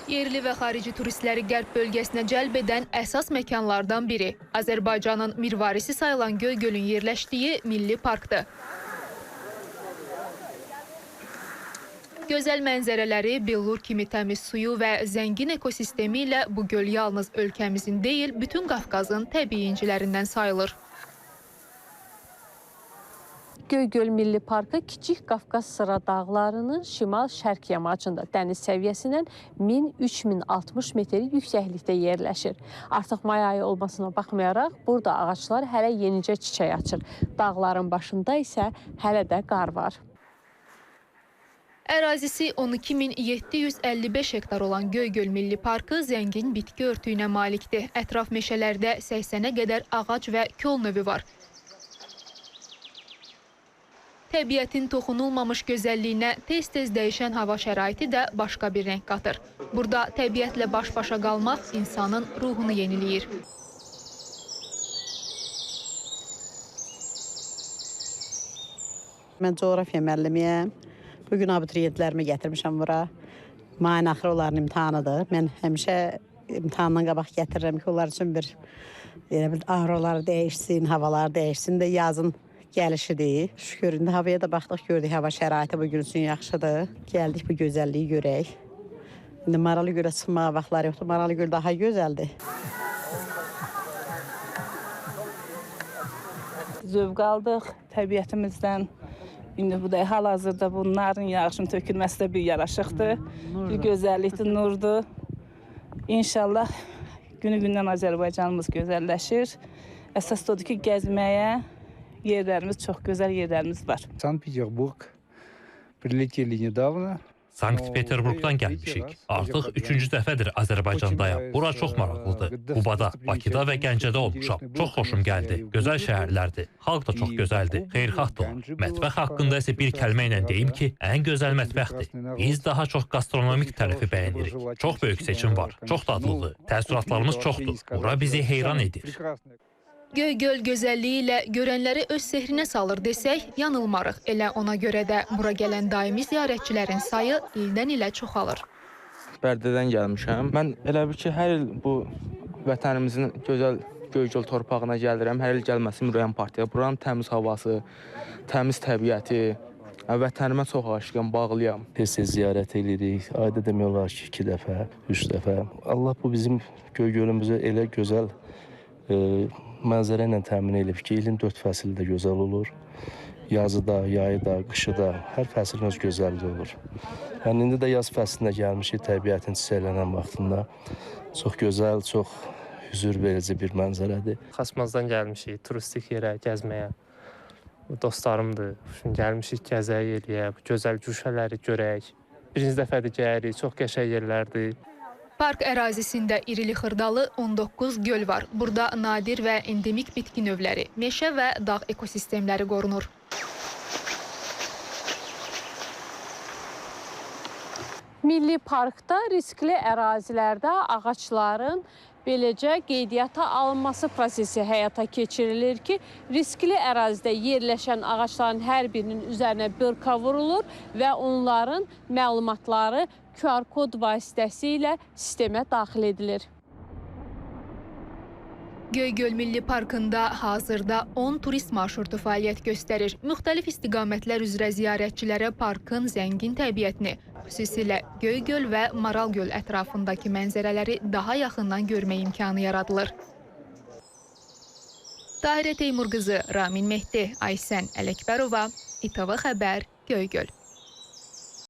Yerli və xarici turistləri qərb bölgəsinə cəlb edən əsas məkanlardan biri Azərbaycanın mirvarisi sayılan Göygölün yerləşdiyi Milli Parkdır. Gözəl mənzərələri, billur kimi təmiz suyu və zəngin ekosistemi ilə bu göl yalnız ölkəmizin deyil, bütün Qafqazın təbii incilərindən sayılır. Göygöl Milli Parkı Kiçik Qafqaz sıra dağlarının şimal-şərq yamacında dəniz səviyyəsindən 1000-3060 metr yüksəklikdə yerləşir. Artıq may ayı olmasına baxmayaraq, burada ağaclar hələ yenicə çiçək açır. Dağların başında isə hələ də qar var. Ərazisi 12755 hektar olan Göygöl Milli Parkı zəngin bitki örtüyünə malikdir. Ətraf meşələrdə 80-ə qədər ağac və kol növü var. Təbiətin toxunulmamış gözəlliyinə tez-tez dəyişən hava şəraiti də başqa bir rəng qatır. Burada təbiətlə baş-başa qalmaq insanın ruhunu yeniləyir. Mən coğrafiya müəllimiyəm. Bugün abituriyentlərimi gətirmişəm bura. Mayın axırı onların imtahanıdır. Mən həmişə imtahandan qabaq gətirirəm ki, onlar üçün bir ağrılar dəyişsin, havalar dəyişsin də yazın gəlişidir. Şükür, indi havaya da baxdıq, gördük, hava şəraiti bugün üçün yaxşıdır. Gəldik bu gözəlliyi görək. İndi Maralı Gölə çıxmağa vaxtlar yoxdur, Maralı Göl daha gözəldir. Zövq aldıq təbiətimizdən. İndi bu da hal-hazırda bunların yağışın tökülməsi də bir yaraşıqdır. Bir gözəllikdir, nurdur. İnşallah günü-gündən Azərbaycanımız gözəlləşir. Əsas da odur ki, gəzməyə yerlərimiz, çox gözəl yerlərimiz var. Sankt-Peterburg прилетели недавно. Sankt-Peterburgdan gəlmişik. Artıq 3-cü dəfədir Azərbaycandayam. Bura çox maraqlıdır. Qubada, Bakıda və Gəncədə olmuşam. Çox xoşum gəldi. Gözəl şəhərlərdir. Xalq da çox gözəldir. Xeyirxahdırlar. Mətbəx haqqında isə bir kəlmə ilə deyim ki, ən gözəl mətbəxdir. Biz daha çox gastronomik tərəfi bəyənirik. Çox böyük seçim var. Çox dadlıdır. Təəssüratlarımız çoxdur. Bura bizi heyran edir. Göygöl gözəlliyi ilə görənləri öz sehrinə salır desək, yanılmarıq. Elə ona görə də bura gələn daimi ziyarətçilərin sayı ildən ilə çoxalır. Bərdədən gəlmişəm. Mən elə bir ki, hər il bu vətənimizin gözəl Göygöl torpağına gəlirəm. Hər il gəlməsim ürəyim partiyaya. Buranın təmiz havası, təmiz təbiəti, vətənimə çox aşıqam, bağlıyam. Tez-tez ziyarət edirik. Ayda demək olar ki, 2 dəfə, 3 dəfə. Allah bu bizim Göygölümüzü elə gözəl mənzərə ilə təmin edib ki, ilin 4 fəsli də gözəl olur. Yazı da, yayı da, qışı da, hər fəslin öz gözəlliyi olur. Yəni, indi də yaz fəslində gəlmişik, təbiətin çiçəklənən vaxtında. Çox gözəl, çox hüzur verici bir mənzərədir. Xaçmazdan gəlmişik, turistik yerə, gəzməyə. Dostlarımdır, gəlmişik gəzək eləyə, gözəl güşələri görək. Birinci dəfədir gəlirik, çox qəşəng yerlərdir. Park ərazisində irili xırdalı 19 göl var. Burada nadir və endemik bitki növləri, meşə və dağ ekosistemləri qorunur. Milli Parkda riskli ərazilərdə ağacların beləcə qeydiyyata alınması prosesi həyata keçirilir ki, riskli ərazidə yerləşən ağacların hər birinin üzərinə bırka vurulur və onların məlumatları QR kod vasitəsilə sistemə daxil edilir. Göygöl Milli Parkında hazırda 10 turist marşrutu fəaliyyət göstərir. Müxtəlif istiqamətlər üzrə ziyarətçilərə parkın zəngin təbiətini, xüsusilə Göygöl və Maral göl ətrafındakı mənzərələri daha yaxından görmək imkanı yaradılır. Tahirə Teymur qızı, Ramin Mehdi, Aysən Ələkbərova, İTV Xəbər, Göygöl.